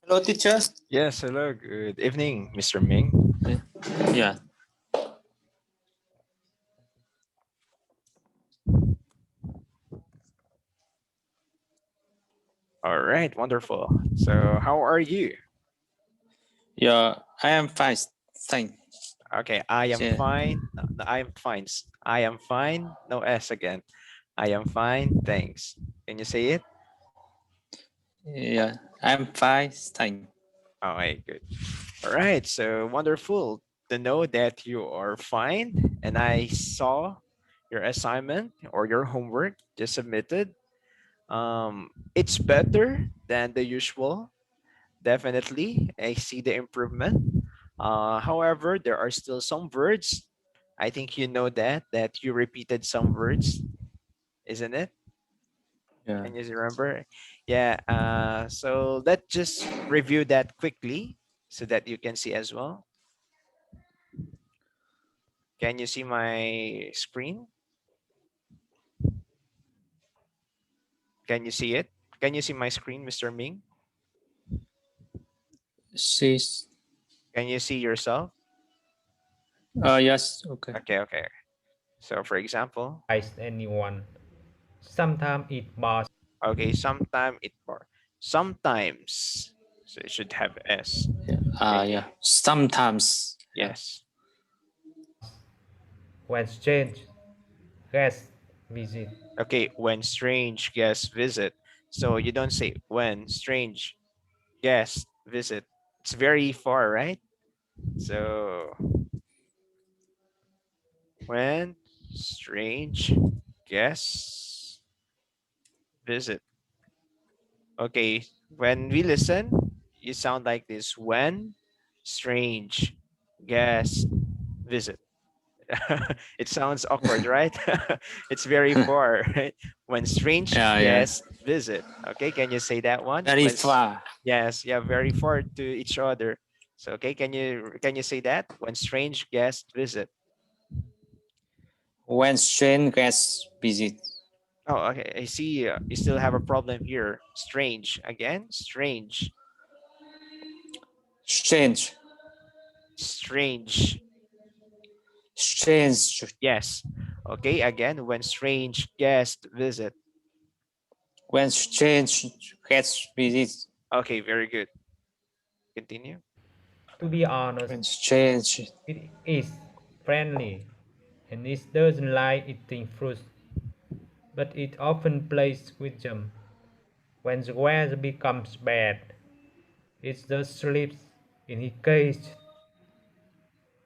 Hello, teachers. Yes, hello. Good evening, Mr. Ming. Yeah. All right, wonderful. So, how are you? Yeah. I am fine. Thank. Okay, I am Yeah. fine. No, I am fine. I am fine. No S again. I am fine. Thanks. Can you say it? Yeah. I am fine. Thank. All right, good. All right, so wonderful to know that you are fine. And I saw your assignment or your homework just submitted. It's better than the usual. Definitely, I see the improvement. However, there are still some words. I think you know that you repeated some words, isn't it? Yeah. Can you remember? Yeah. So let's just review that quickly so that you can see as well. Can you see my screen? Can you see it? Can you see my screen, Mr. Ming? She's. Can you see yourself? Yes. Okay. Okay, okay. So for example, Anyone. Sometimes it bars. okay, sometimes. So it should have S. Yeah. Okay. Yeah. Sometimes. Yeah. Yes. When strange guests visit. Okay, when strange guests visit. So you don't say when strange guests visit. It's very far, right? So when strange guests visit. Okay, when we listen, you sound like this when strange guests visit. It sounds awkward, right? It's very far, right? When strange Yeah. Yeah. guests visit. Okay, can you say that one? Very far. Yes, yeah, very far to each other. So okay, can you say that? When strange guests visit. When strange guests visit. Oh, okay. I see. You still have a problem here. Strange again. Strange. Strange. Strange. Strange. Yes. Okay. Again, when strange guests visit. When strange guests visit. Okay. Very good. Continue. To be honest, When strange. it is friendly and it doesn't like eating fruit, but it often plays with them. When the weather becomes bad, it just sleeps in his cage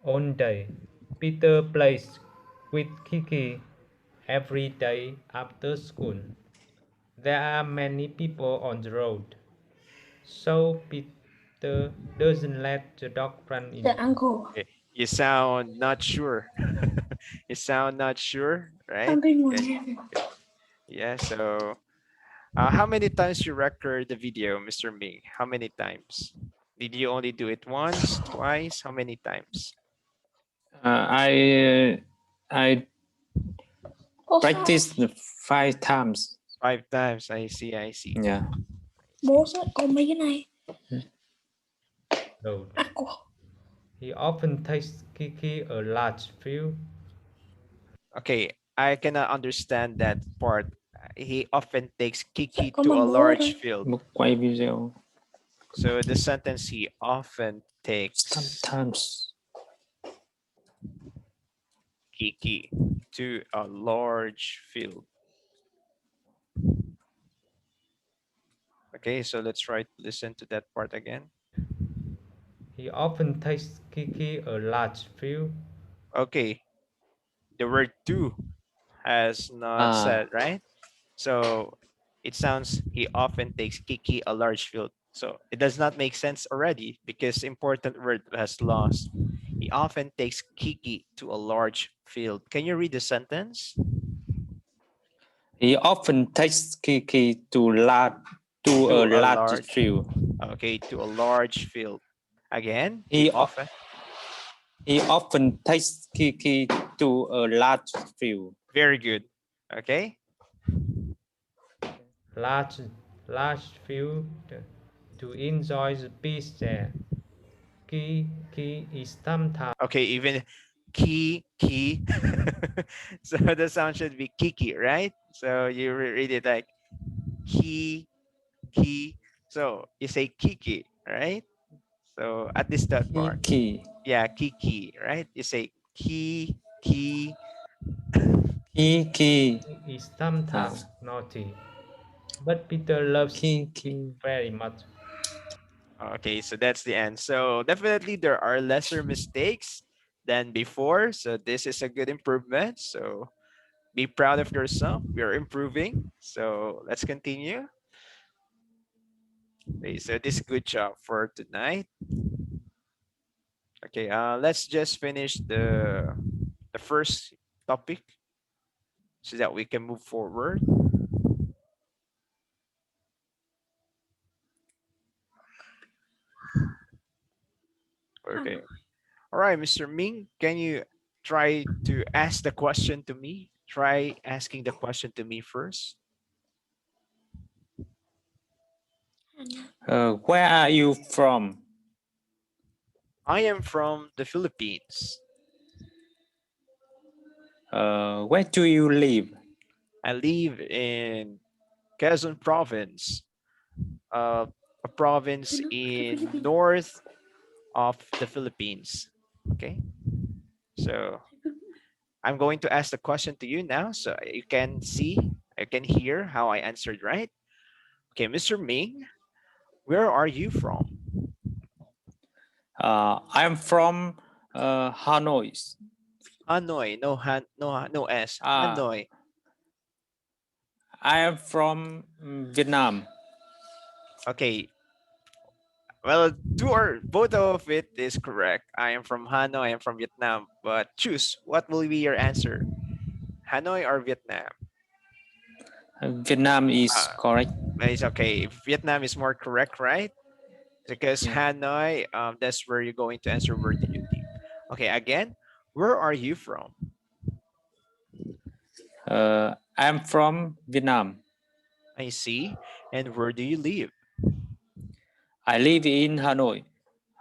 all day. Peter plays with Kiki every day after school. There are many people on the road, so Peter doesn't let the dog run in. The uncle. Okay. You sound not sure. You sound not sure, right? Con bên Okay. ngoài. Yeah. So, how many times you record the video, Mr. Ming? How many times? Did you only do it once, twice? How many times? I Bố sao? practiced 5 times. 5 times. I see. I see. Yeah. Bố sao có mấy cái này? Road. Uncle. He often takes Kiki a large field. Okay, I cannot understand that part. He often takes Kiki Có to mà a bố large đây. field. Book quay video. So the sentence he often takes Sometimes. Kiki to a large field. Okay, so let's try to listen to that part again. He often takes Kiki a large field. Okay, the word to has not said, right? So it sounds he often takes Kiki a large field. So it does not make sense already because important word has lost. He often takes Kiki to a large field. Can you read the sentence? He often takes Kiki to To a a large large, field. okay, to a large field. Again, He often takes Kiki to a large field. very good. Okay, Large field. to enjoy the peace there. Key is thumbtack. Okay, even key. So the sound should be kiki, right? So you read it like key. So you say kiki, right? So at this that part, Kiki. yeah, kiki, right? You say key. Kiki. Key is thumbtack, Ah, naughty. But Peter loves Kiki. very much. Okay, so that's the end. So definitely there are lesser mistakes than before. So this is a good improvement. So be proud of yourself. You're improving. So let's continue. Okay, so this is good job for tonight. Okay, let's just finish the first topic so that we can move forward. Okay. All right, Mr. Ming, can you try to ask the question to me? Try asking the question to me first. Where are you from? I am from the Philippines. Where do you live? I live in Quezon province, a province in north of the Philippines. Okay, so I'm going to ask the question to you now so you can see, you can hear how I answered, right? Okay, Mr. Ming, where are you from? I'm from Hanoi. Hanoi, no S. Ah, Hanoi. I am from Vietnam. Okay, well, two or both of it is correct. I am from Hanoi, I am from Vietnam. But choose, what will be your answer? Hanoi or Vietnam? Vietnam is Uh, correct. it's okay. Vietnam is more correct, right? Because Yeah. Hanoi, that's where you're going to answer. Where did you live? Okay, again, where are you from? I'm from Vietnam. I see. And where do you live? I live in Hanoi. City.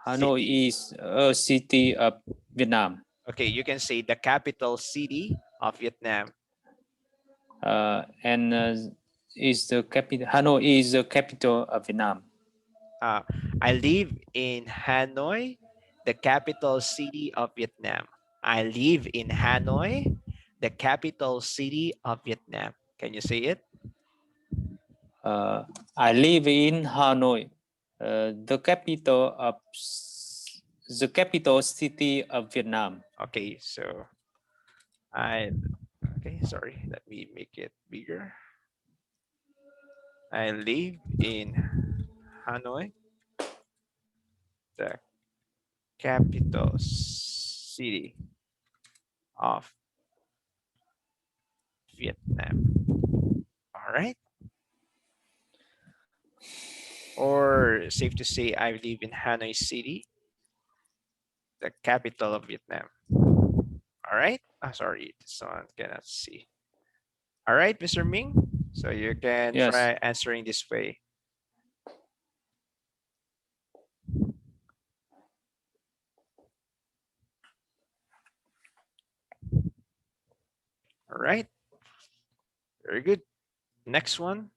Hanoi is a city of Vietnam. Okay, you can say the capital city of Vietnam. And is the capital. Hanoi is the capital of Vietnam. I live in Hanoi, the capital city of Vietnam. I live in Hanoi, the capital city of Vietnam. Can you say it? I live in Hanoi, the capital city of Vietnam. Okay, so I okay, sorry, let me make it bigger. I live in Hanoi, the capital city of Vietnam. All right. Or safe to say I live in Hanoi City, the capital of Vietnam. All right. Sorry, this one cannot see. All right, Mr. Ming. So you can Yes. try answering this way. All right. Very good. Next one.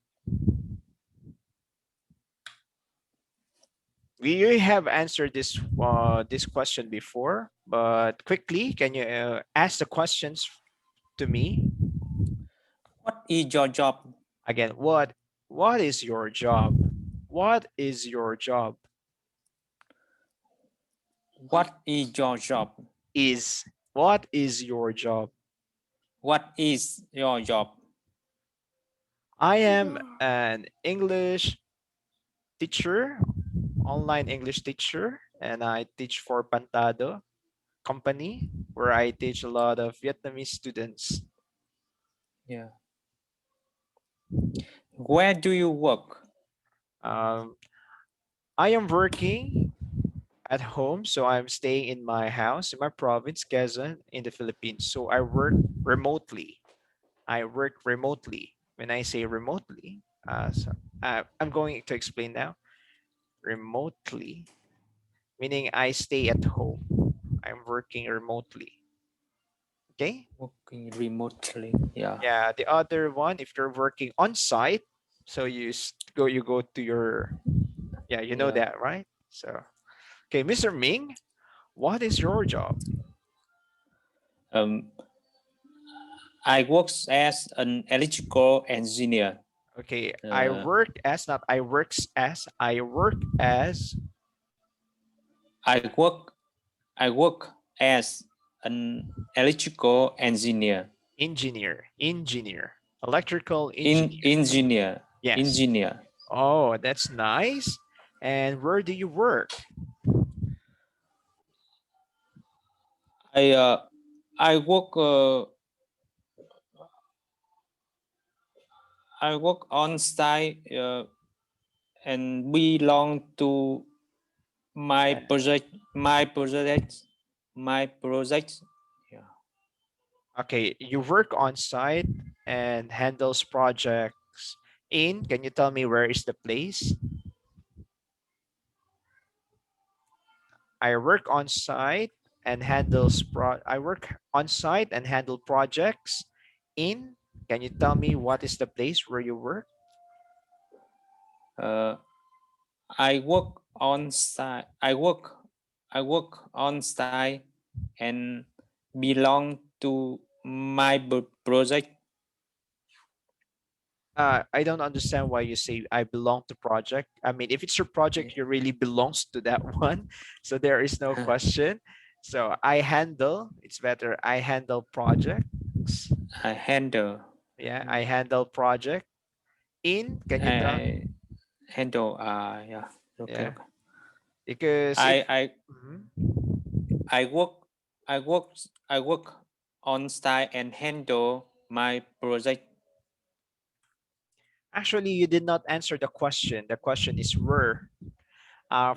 We have answered this question before, but quickly, can you ask the questions to me What is your job? again? What is your job? What is your job? What is your job? Is what is your job? What is your job? I am an English teacher, online English teacher, and I teach for Pantado company where I teach a lot of Vietnamese students. Yeah. Where do you work? Um, I am working at home, so I'm staying in my house in my province, Quezon, in the Philippines. So I work remotely. I work remotely. When I say remotely, I'm going to explain now. remotely, meaning I stay at home. I'm working remotely. Okay. Working remotely. Yeah. Yeah. The other one, if you're working on site, so you go to your, yeah, you know Yeah. that, right? So, okay, Mr. Ming, what is your job? Um, I work as an electrical engineer. Okay, Uh, I work as I work I work as an electrical engineer. engineer, electrical In engineer. engineer. Yes. Engineer. Oh, that's nice. And where do you work? I uh, I work on site and belong to my Yeah. project. My project. Yeah. Okay, you work on site and handles projects in. Can you tell me where is the place? I work on site and I work on site and handle projects in. Can you tell me what is the place where you work? Uh, I work on site. I work on site and belong to my project. I don't understand why you say I belong to project. I mean, if it's your project, you really belongs to that one. So there is no question. So I handle, it's better. I handle projects. I handle. Yeah, I handle project in. Can you tell? I handle. Yeah. Okay. Yeah, Okay. because if I Mhm. I work. I work. I work on site and handle my project. Actually you did not answer the question. The question is where.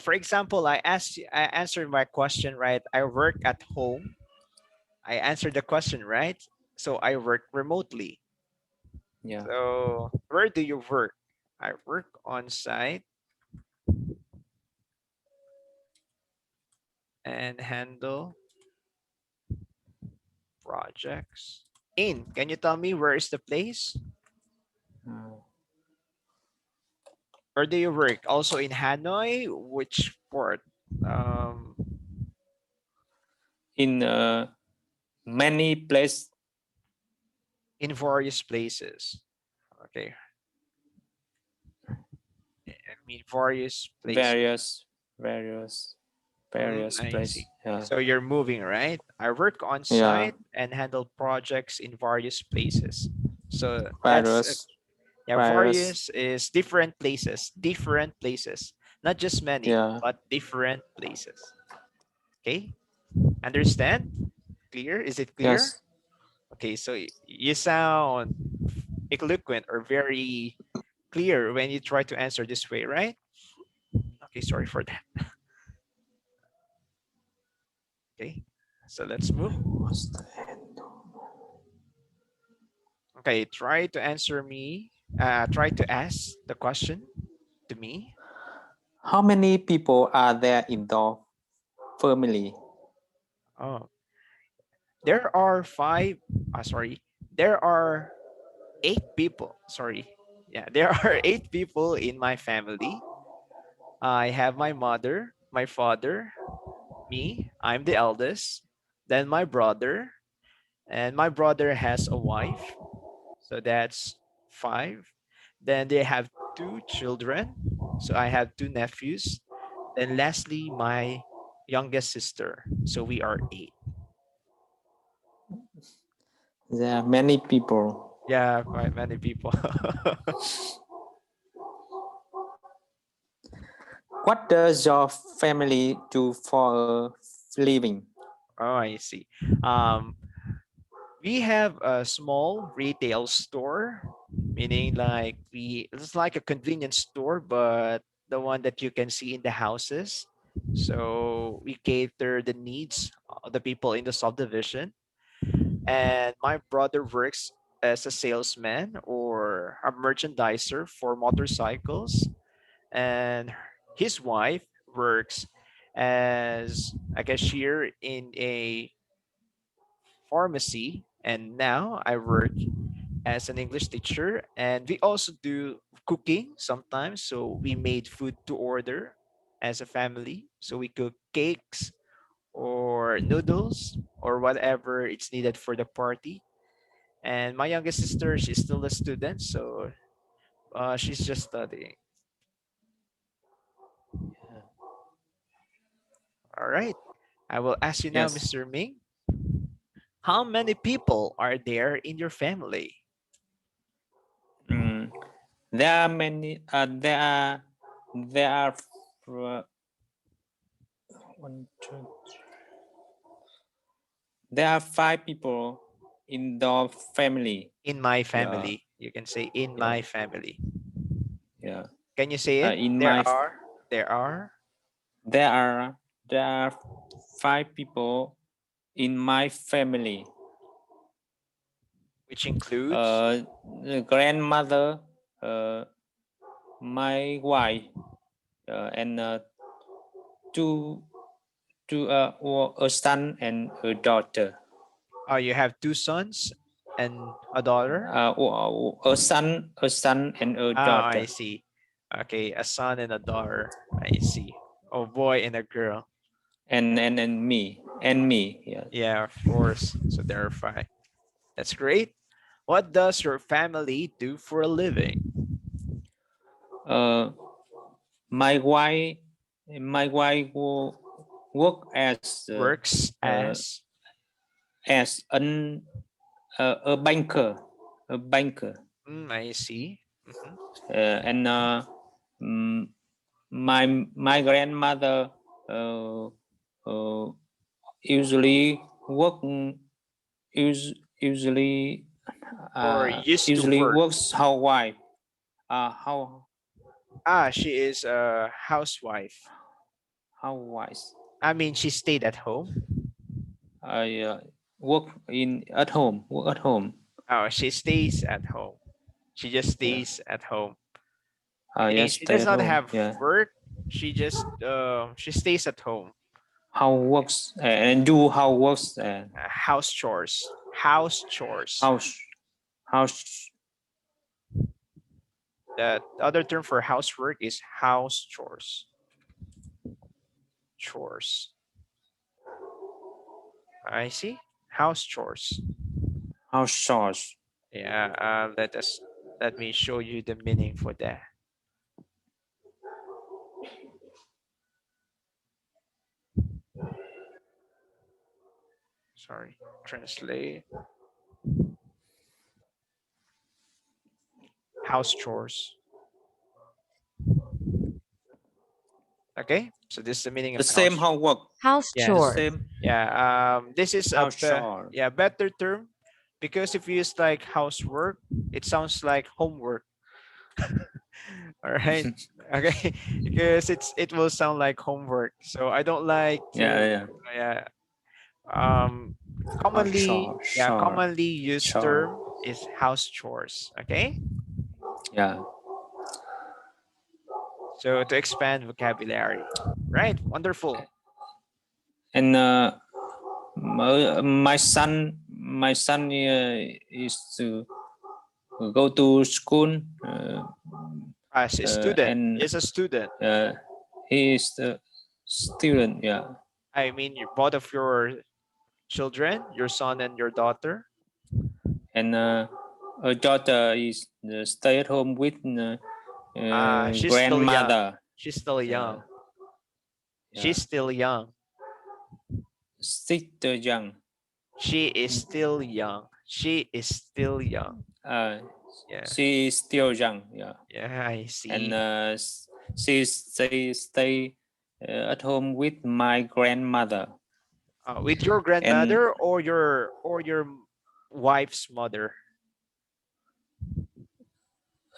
For example, I answered my question right. I work at home. I answered the question right. So I work remotely. Yeah. So where do you work? I work on site and handle projects. In. Can you tell me where is the place? Uh, Where do you work? Also in Hanoi? Which port? Um, in many places, in various places. Okay. I mean various places. various, various, various I places. see. Yeah. So you're moving, right? I work on Yeah. site and handle projects in various places. So that's Various, yeah, various. various is different places, not just many, Yeah. but different places. Okay, understand? Clear? Is it clear? Yes. Okay, so you sound eloquent or very clear when you try to answer this way, right? Okay, sorry for that. Okay, so let's move. Okay, try to answer me. Try to ask the question to me. How many people are there in the family? Oh, there are five. Sorry, there are 8 people. Sorry, yeah, there are 8 people in my family. I have my mother, my father, me. I'm the eldest. Then my brother, and my brother has a wife. So that's 5. Then they have 2 children. So I have 2 nephews. Then lastly, my youngest sister. So we are 8. There are many people. Yeah, quite many people. What does your family do for a living? Oh, I see. Um, we have a small retail store, meaning like it's like a convenience store, but the one that you can see in the houses. So we cater the needs of the people in the subdivision. And my brother works as a salesman or a merchandiser for motorcycles. And his wife works as a cashier in a pharmacy, and now I work as an English teacher, and we also do cooking sometimes. So we made food to order as a family. So we cook cakes or noodles or whatever it's needed for the party. And my youngest sister, she's still a student, so she's just studying. All right. I will ask you now, Yes. Mr. Ming, how many people are there in your family? Mm, there are many. There are uh, one, two. There are five people in the family. In my Yeah. family. You can say in Yeah. my family. Yeah. Can you say it? In my There are, there are there are five people in my family. which includes The grandmother, uh, my wife, and two or a son and a daughter. you have two sons and a daughter. A son and a Ah, I daughter, see. Okay, a son and a daughter. I see. A boy and a girl. and me. Yeah. Yeah, of course. So there are five. That's great. What does your family do for a living? Uh, my wife, my wife work Works uh, as a banker, a banker, I see. Mhm. and mm, my grandmother uh, uh, usually work us, usually Or used to usually work. works housewife. How Ah, she is a housewife. housewife. I mean, she stayed at home. I work in at home. Work at home. Oh, she stays at home. She just Yeah. stays at home. Meaning Yes, she stay does at not home. have Yeah. work. She stays at home. How works and do how works House chores. House chores. house house. The other term for housework is house chores. Chores. I see. House chores. House chores. Yeah. Let me show you the meaning for that. Sorry. Translate. House chores. Okay. So this is the meaning The of house. same how work. House The Yes. chore. same Yeah. This is house chore. better term, because if you use like housework, it sounds like homework. All right. Okay. Because it will sound like homework. So I don't like to, Yeah. yeah. House chore. Chore. Commonly used Chore. term is house chores. Okay. Yeah. So to expand vocabulary. Right. Wonderful. And my son is to go to school As a student, and is a student. he is the student. Yeah. I mean, both of your children, your son and your daughter. And her daughter is stay at home with She's still young. grandmother. She's still Yeah. young. Yeah. She's still young. Sister young. She is still young. She is still young. Yeah. She is still young. Yeah. Yeah, I see. And she stay at home with my grandmother. With your grandmother or your wife's mother?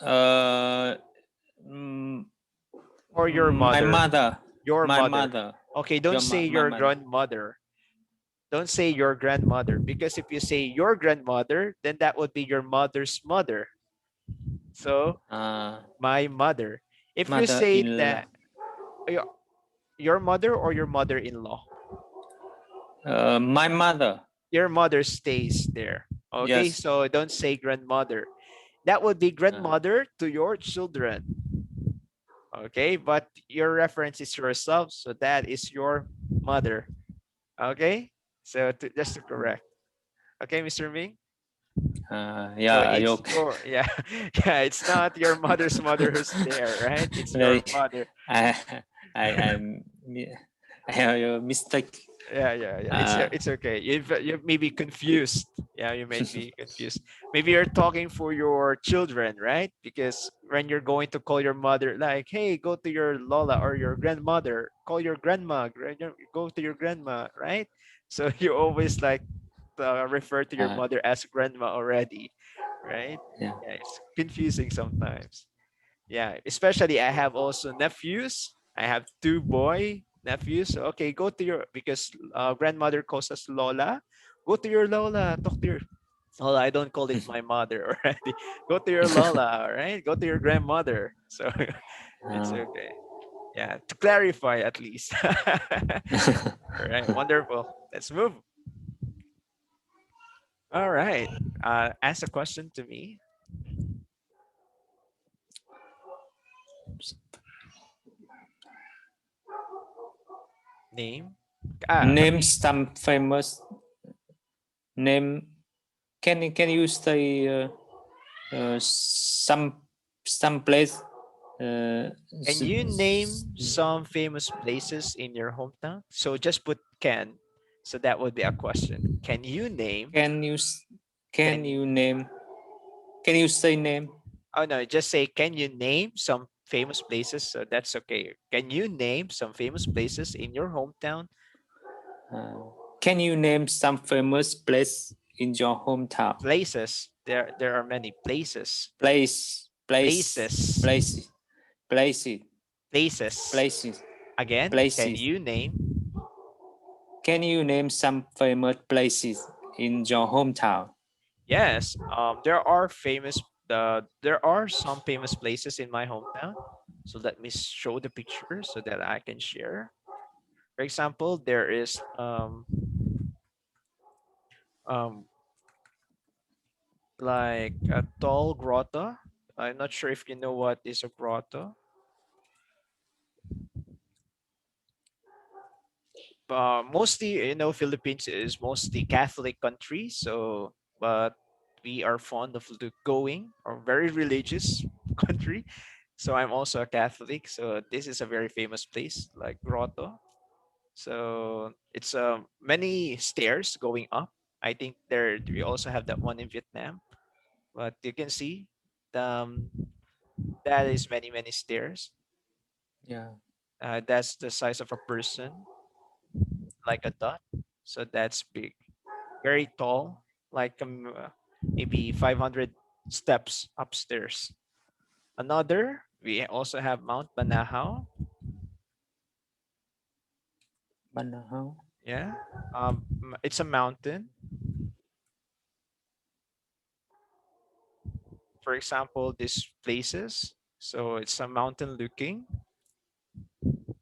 Uh, mm, Or your my mother? mother. Your My mother. mother. Okay, don't say my your mother. grandmother. Don't say your grandmother, because if you say your grandmother, then that would be your mother's mother. So my mother. If you say Mother-in-law. that, Your mother or your mother-in-law? My mother. Your mother stays there. Okay, Yes. so don't say grandmother. That would be Uh, grandmother to your children. Okay, but your reference is yourself, so that is your mother. Okay, so just to correct. Okay, Mr. Ming. So yeah. it's Okay. your, yeah, yeah. It's not your mother's mother who's there, right? It's Very. your mother. I I'm I have a mistake. Yeah. Uh, It's okay. You may be confused. Yeah, you may be confused. Maybe you're talking for your children, right? Because when you're going to call your mother, like, hey, go to your Lola or your grandmother, call your grandma, go to your grandma, right? So you always like refer to your uh, mother as grandma already, right? yeah. Yeah, it's confusing sometimes. Yeah, especially I have also nephews. I have two boy nephews. Okay, go to your, because grandmother calls us Lola. Go to your Lola. Talk to your Lola. I don't call it my mother already. Go to your Lola, all right? Go to your grandmother. So it's Uh, okay. Yeah, to clarify at least. All right, wonderful. Let's move. All right. Ask a question to me. Name. Name Maybe. some famous name. Can you say some place? Uh, Can s- you s- name some famous places in your hometown? So just put can. So that would be a question. Can you name? can you s- can Can you? you name? Can you say name? Oh no, just say can you name some famous places? So that's okay. Can you name some famous places in your hometown? Uh, can you name some famous place in your hometown? Places. There are many places. Place, place, Places. place, places, Places. places, Again, can places. you name? Can you name some famous places in your hometown? Yes. There are there are some famous places in my hometown. So let me show the picture so that I can share. For example, there is um like a tall grotto. I'm not sure if you know what is a grotto. Mostly, Philippines is mostly Catholic country. So, but we are fond of going or very religious country. So I'm also a Catholic. So this is a very famous place like grotto. So it's many stairs going up. I think there we also have that one in Vietnam. But you can see um, that is many stairs. Yeah, That's the size of a person, like a dot. So that's big, very tall, like maybe 500 steps upstairs. Another, we also have Mount Banahaw. Banahaw. Yeah, it's a mountain. For example, these places. So it's a mountain looking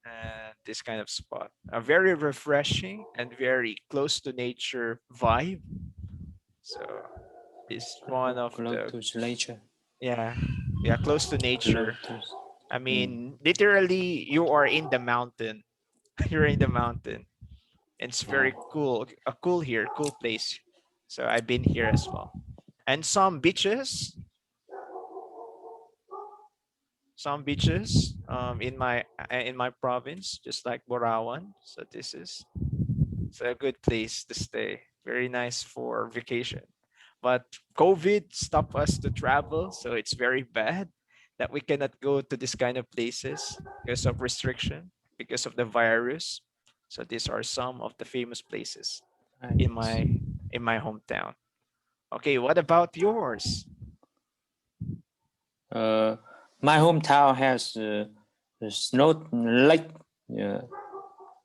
and this kind of spot. A very refreshing and very close to nature vibe. So it's one of Close the, to nature. yeah, yeah, close to Close nature. to. I Mm, mean, literally, you are in the mountain. You're in the mountain. It's yeah. very cool. Cool here, cool place. So I've been here as well. And some beaches in my province, just like Borawan. So this is it's a good place to stay. Very nice for vacation. But COVID stopped us to travel, so it's very bad that we cannot go to this kind of places because of restriction, because of the virus. So these are some of the famous places in Nice. my hometown. Okay, what about yours? Uh, my hometown has a snow lake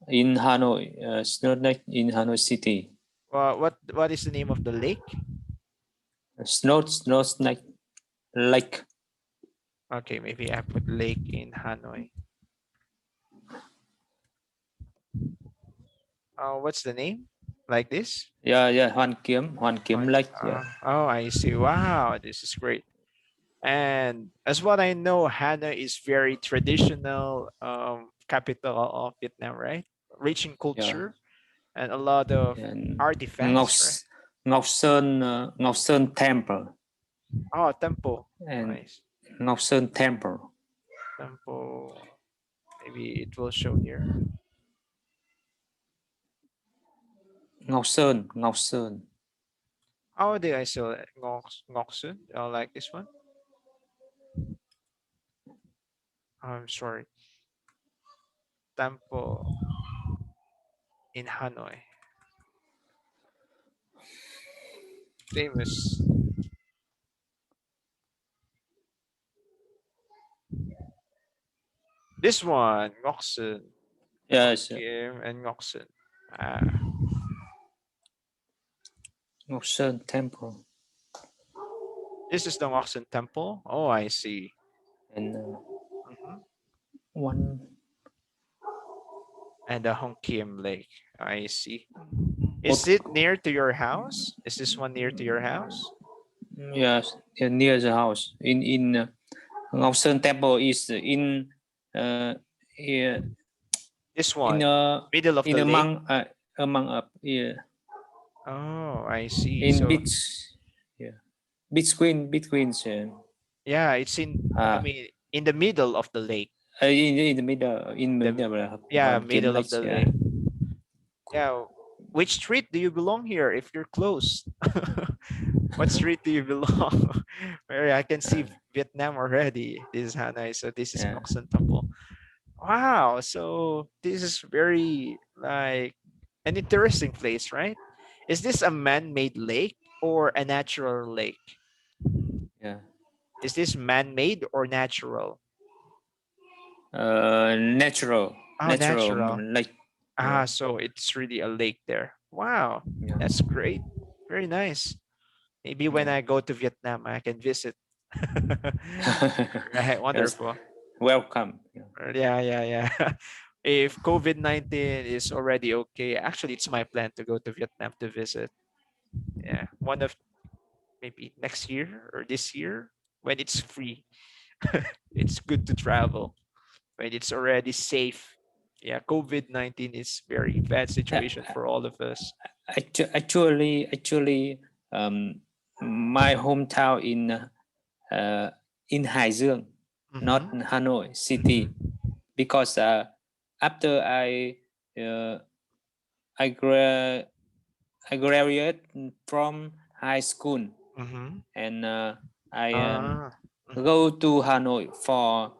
in Hanoi. Snow lake in Hanoi City. What is the name of the lake? Snow snake lake. Okay, maybe I put lake in Hanoi. What's the name? Like this? Yeah, Hoàn Kiếm Lake. Yeah, Oh, I see. Wow, this is great. And as what I know, Hanoi is very traditional capital of Vietnam, right? Rich in yeah. culture and a lot of And artifacts, right? Ngọc Sơn Temple Oh, temple. and Nice. Ngọc Sơn Temple. Temple. Maybe it will show here. Ngọc Sơn. How did I spell it? Ngoksun? Like this one? I'm sorry. Temple in Hanoi. Famous. This one, Ngoksun. Yes, Kim and Ngoksun. Ngọc Sơn Temple. This is the Ngoksun temple. Oh, I see. And Mhm. one. And the Hong Kim Lake. I see. Is it near to your house? Is this one near to your house? Yes, near the house. In Ngọc Sơn Temple is in here This one, in middle of the lake. among up here Oh, I see. in So between yeah, it's in. I mean, in the middle of the lake. in the middle The yeah, Hoàn Kiếm middle of Lake. the Yeah. lake. Yeah. Which street do you belong here if you're close? What street do you belong? Where I can see Vietnam already. This is Hanoi. So this is Yeah. Ngoc San Temple. Wow. So this is very like an interesting place, right? Is this a man-made lake or a natural lake? Yeah. Is this man-made or natural? Natural Oh, natural. lake. Ah, so it's really a lake there. Wow, Yeah. that's great. Very nice. Maybe when Yeah. I go to Vietnam, I can visit. Right, Yes. wonderful. Welcome. Yeah. If COVID-19 is already okay, actually, it's my plan to go to Vietnam to visit. Yeah, one of maybe next year or this year when it's free. It's good to travel when it's already safe. Yeah, COVID-19 is very bad situation for all of us. Actually, my hometown in Hải Dương, not Mhm. Hanoi city, because after uh, I gra- I graduated from high school Mhm. and I Ah, mhm. go to Hanoi for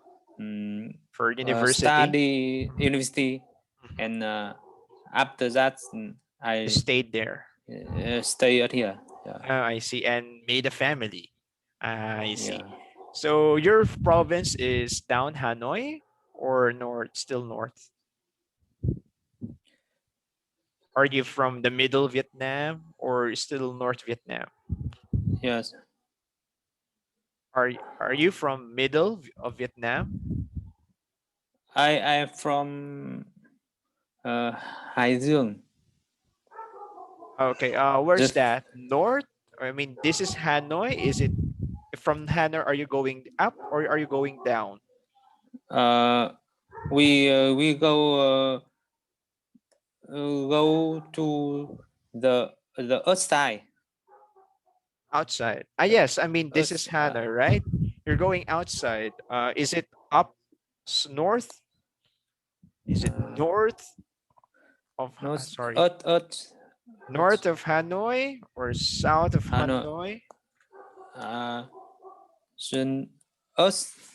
For university, study university, Mhm. and after that You I stayed there. stay at here. Yeah, Oh, I see, and made a family. I see. yeah. So your province is down Hanoi or north, still north? Are you from the middle Vietnam or still North Vietnam? Yes, Are you from middle of Vietnam? I am from Hải Dương. Okay, where's The that? North? I mean, this is Hanoi. Is it from Hanoi? Are you going up or are you going down? we go to the earth side. Outside. Ah, yes. I mean, this is Earth, Hanoi, right? You're going outside. Is it up north? Is it north of? no, Sorry, earth, north of Hanoi or south of Hanoi. Hanoi? Then earth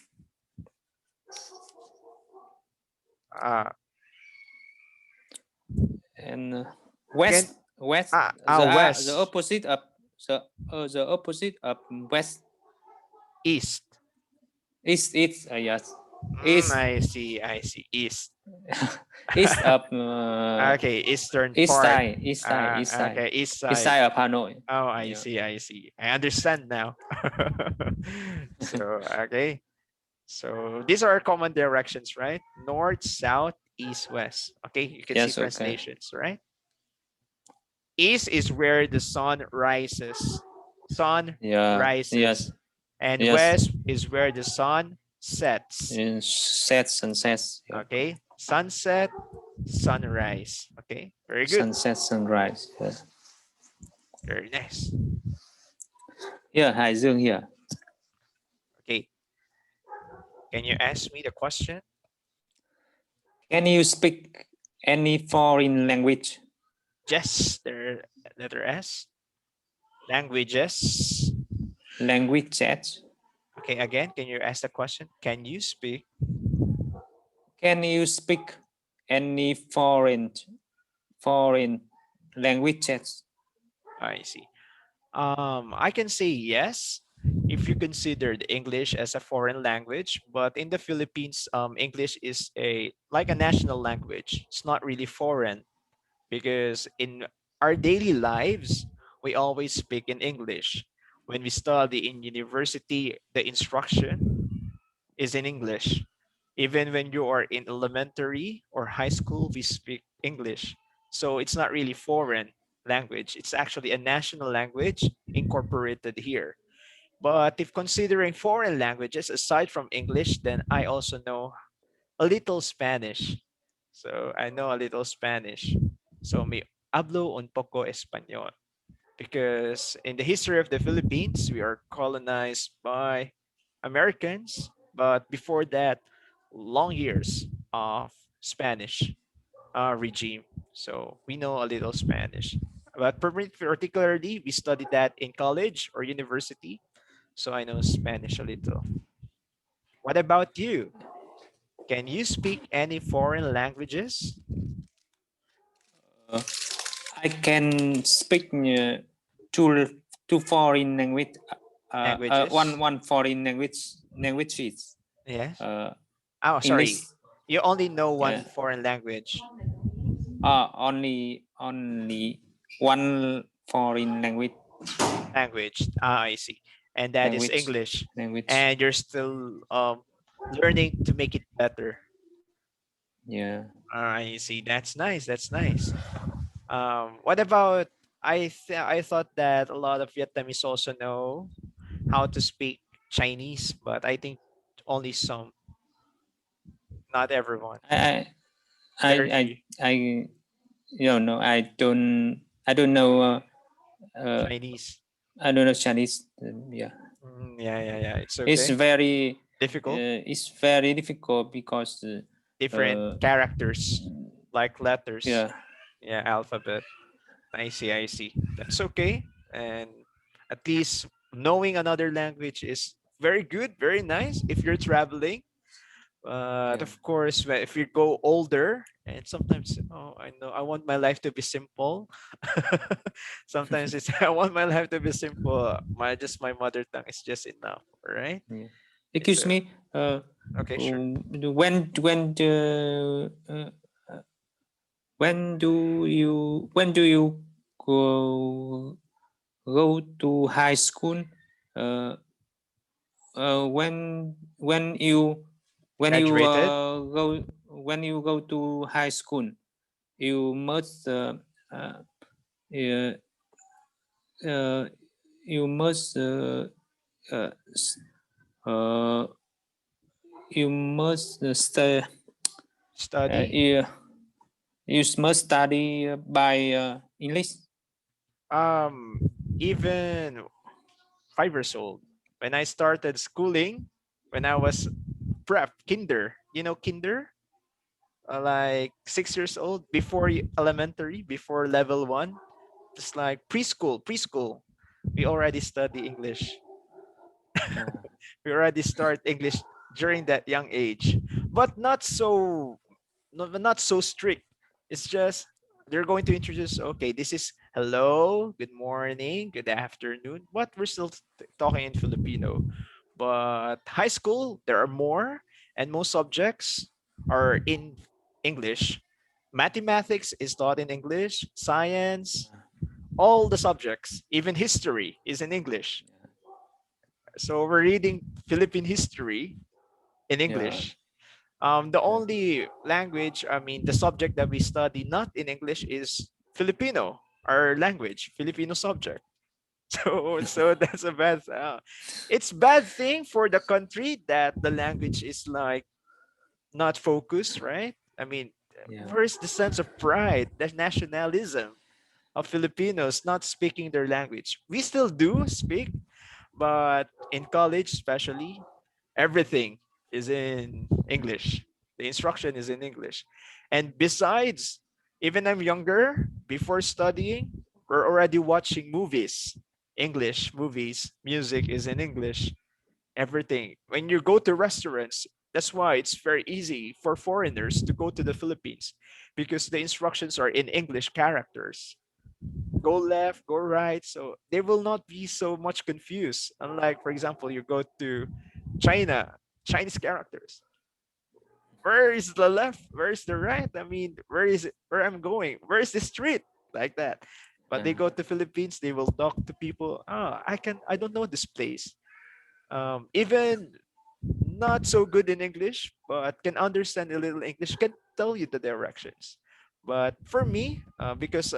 Uh, and can west the west, opposite of the opposite of west east. east yes east I see. I see. East. east of Okay, eastern part. Okay, east east side. side of Hanoi. Oh, I Yeah. see. I see. I understand now. So, okay. So these are common directions, right? North, south, east, west. Okay, you can see Yes. Okay. translations, right? East is where the sun rises. Sun Yeah. rises. Yes. And Yes. west is where the sun sets. In sets, sunsets. Yeah. Okay. Sunset, sunrise. Okay. Very good. Sunset, sunrise. Yes. Very nice. Here, Hải Dương here. Okay. Can you ask me the question? Can you speak any foreign language? Yes, letter S. Languages. Languages. Okay, again, can you ask the question? Can you speak? Can you speak any foreign languages? I see. I can say yes if you consider the English as a foreign language, but in the Philippines, English is like a national language. It's not really foreign because in our daily lives, we always speak in English. When we study in university, the instruction is in English. Even when you are in elementary or high school, we speak English. So it's not really foreign language. It's actually a national language incorporated here. But if considering foreign languages aside from English, then I also know a little Spanish. So I know a little Spanish. So me hablo un poco español because in the history of the Philippines, we are colonized by Americans, but before that, long years of Spanish regime. So we know a little Spanish. But particularly, we studied that in college or university. So I know Spanish a little. What about you? Can you speak any foreign languages? Uh, I can speak two foreign language. Languages? One foreign languages. Yes. Uh, Oh, English. sorry. You only know one Yeah. foreign language. Only one foreign Language. Ah, I see. And that is English. language. And you're still learning to make it better. Yeah. I see. That's nice. That's nice. What about I thought that a lot of Vietnamese also know how to speak Chinese, but I think only some, not everyone. I I Very I few. I you don't know. I don't know. Chinese. I don't know Chinese. Yeah. Yeah. It's It's okay. very Difficult. it's very difficult because Different characters like letters. yeah. Yeah, alphabet. I see. That's okay. And at least knowing another language is very good, very nice if you're traveling. But Yeah. of course, if you go older, and sometimes, oh, I know I want my life to be simple. Sometimes it's I want my life to be simple. My mother tongue is just enough, right? Yeah. It's Excuse me. okay, sure. When do you go to high school? Uh, when you Graduated. go to high school, you must uh, uh, uh, you must uh, uh, you must stay. Study. You must study by English. Um, even 5 years old, when I started schooling, when I was prep, kinder, kinder, like 6 years old, before elementary, before level one, just like preschool, we already study English. We already start English during that young age, but not so strict. It's just they're going to introduce, okay, this is hello, good morning, good afternoon. What we're still talking in Filipino. But high school, there are more, and most subjects are in English. Mathematics is taught in English, science, all the subjects, even history is in English. So we're reading Philippine history in Yeah. English. The only language, I mean, the subject that we study not in English is Filipino. our language, Filipino subject. So that's a bad. It's bad thing for the country that the language is like not focused, right? I mean, Yeah. where's the sense of pride, the nationalism of Filipinos not speaking their language? We still do speak, but in college, especially, everything is in English. The instruction is in English. And besides, even I'm younger, before studying, we're already watching movies, English movies, music is in English, everything. When you go to restaurants, that's why it's very easy for foreigners to go to the Philippines because the instructions are in English characters. Go left, go right. So they will not be so much confused. Unlike, for example, you go to China, Chinese characters. Where is the left? Where is the right? I mean, where is it? Where I'm going? Where is the street? Like that. But they Yeah. go to Philippines, they will talk to people. I don't know this place. Even not so good in English, but can understand a little English, can tell you the directions. But for me, because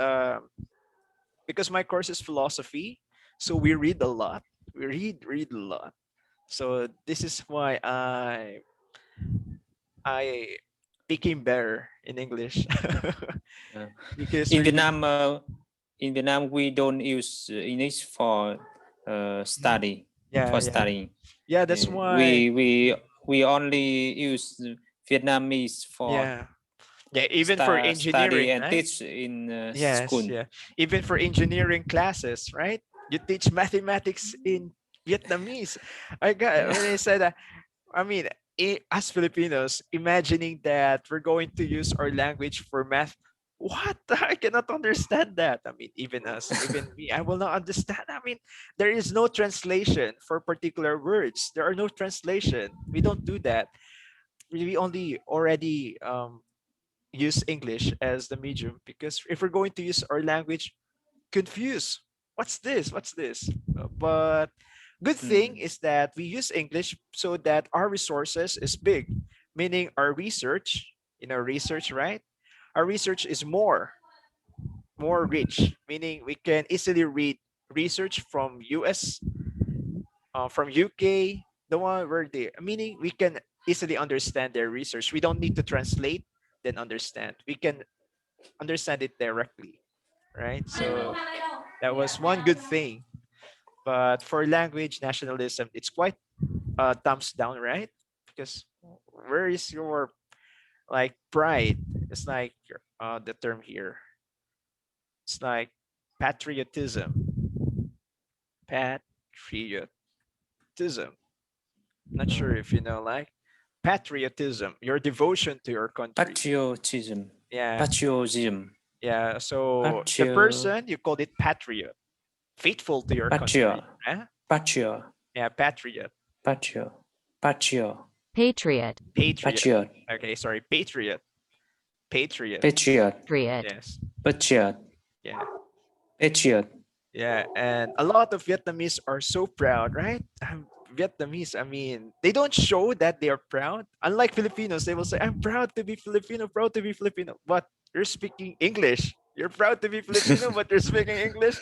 my course is philosophy, so we read a lot. We read a lot. So this is why I became better in English Yeah. because In really, Vietnam, we don't use English for study yeah, for yeah, studying. yeah. That's Uh, why, we only use Vietnamese for yeah, yeah. Even for study engineering, and right? teach in Yes, school. yeah. Even for engineering classes, right? You teach mathematics in Vietnamese. I got Yeah. when I said that, I mean, as Filipinos, imagining that we're going to use our language for math, what? I cannot understand that. I mean, even us, even me, I will not understand. I mean, there is no translation for particular words. There are no translation. We don't do that. We only already use English as the medium because if we're going to use our language, confused. What's this? What's this? But good thing Mm. is that we use English so that our resources is big, meaning our research, research, right? Our research is more rich, meaning we can easily read research from US, from UK, the one where they, meaning we can easily understand their research. We don't need to translate, then understand. We can understand it directly, right? So that was one good thing. But for language nationalism, it's quite thumbs down, right? Because where is your like pride? It's like the term here. It's like patriotism. Patriotism. Not sure if you know, like patriotism, your devotion to your country. Patriotism. Yeah, Patriotism. yeah. So the Patrio. person you called it patriot, faithful to your Patrio. country. Eh? Patrio. Yeah, patriot, Patrio. Patrio. Patriot, patriot. Patriot. Okay, sorry, patriot, patriot. Patriot. Patriot, Yes, Patriot. yeah, Patriot. yeah. And a lot of Vietnamese are so proud, right? Vietnamese, I mean, they don't show that they are proud. Unlike Filipinos, they will say, "I'm proud to be Filipino, proud to be Filipino." But you're speaking English. You're proud to be Filipino, but you're speaking English.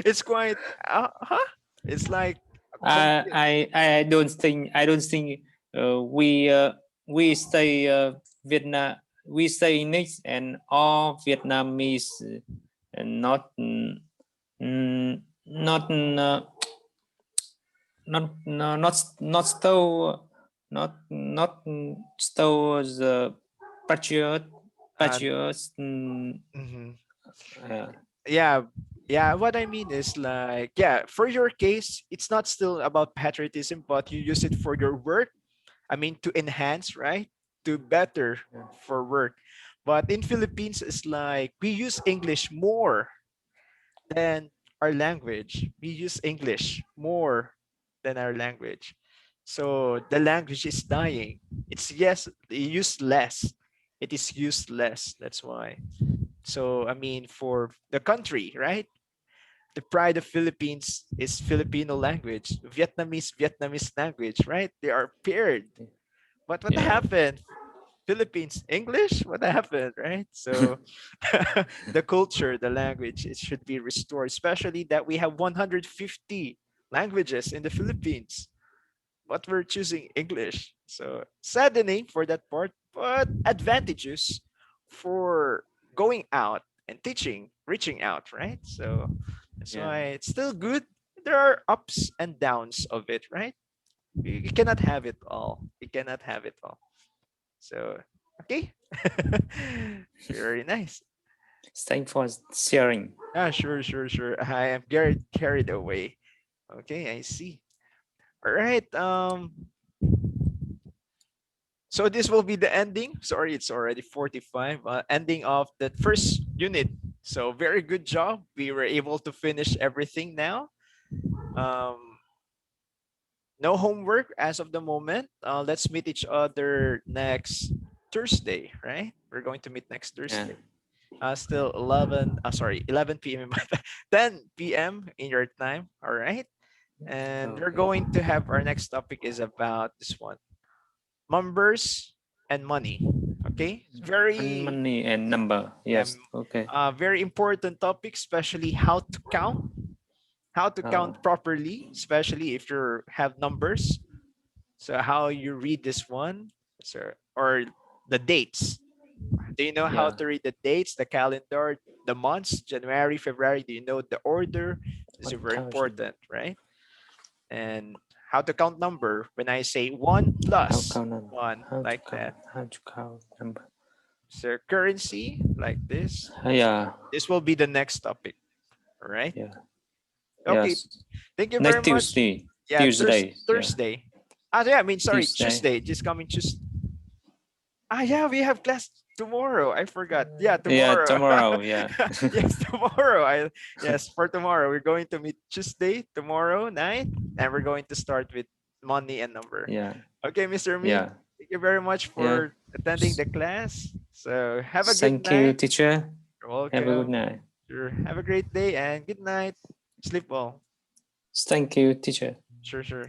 It's quite, huh? It's like confused. I don't think we stay Vietnam we stay next and all Vietnamese not not not no, not still not still the patriot Uh, patriots mhm. uh, Yeah, yeah. What I mean is like, yeah, for your case, it's not still about patriotism, but you use it for your work. I mean, to enhance, right? To better for work. But in Philippines, it's like we use English more than our language. We use English more than our language. So the language is dying. It's yes, used less. It is used less. That's why. So I mean, for the country, right? The pride of Philippines is Filipino language, Vietnamese language, right? They are paired. But what yeah happened? Philippines, English? What happened, right? So the culture, the language, it should be restored, especially that we have 150 languages in the Philippines, but we're choosing English. So saddening for that part, but advantageous for going out and teaching, reaching out, right? So that's Yeah. why it's still good. There are ups and downs of it, right? You cannot have it all. You cannot have it all. So, okay. Very nice. Thanks for sharing. Ah, sure, sure, sure. I am carried away. Okay, I see. All right. So this will be the ending. Sorry, it's already 45. Ending of the first unit. So very good job. We were able to finish everything now. Um, no homework as of the moment. Let's meet each other next Thursday, right? We're going to meet next Yeah. Thursday. Still 11 p.m. in my time, 10 p.m. in your time. All right. And we're Okay. going to have our next topic is about this one, numbers and money. Okay. It's And very, money and number. yeah, Yes. Okay. very important topic, especially how to Oh, count properly, especially if you have numbers. So how you read this one, so, or the dates. Do you know how yeah. to read the dates, the calendar, the months, January, February? Do you know the order? It's very 1,000. important, right? And how to count number. When I say one How plus count number? one, How to like count? that. How to count number? So currency, like this. Yeah. This will be the next topic. All right. Yeah. Okay. Yes. Thank you very Next much. Tuesday. Yeah, Tuesday. Yeah. Thursday. Yeah, I mean, sorry, Tuesday. Tuesday. Just coming Tuesday. Yeah, we have class tomorrow. I forgot. Yeah, Yeah. tomorrow. Tomorrow. Yeah. Yes, tomorrow. Yes, for tomorrow. We're going to meet Tuesday, tomorrow night, and we're going to start with money and number. Yeah. Okay, Mr. Min, Yeah. thank you very much Yeah. for attending the class. So have a good Thank you, night. teacher. You're Have a good welcome. night. Sure. Have a great day and good night. Sleep well. Thank you, teacher. Sure, sure.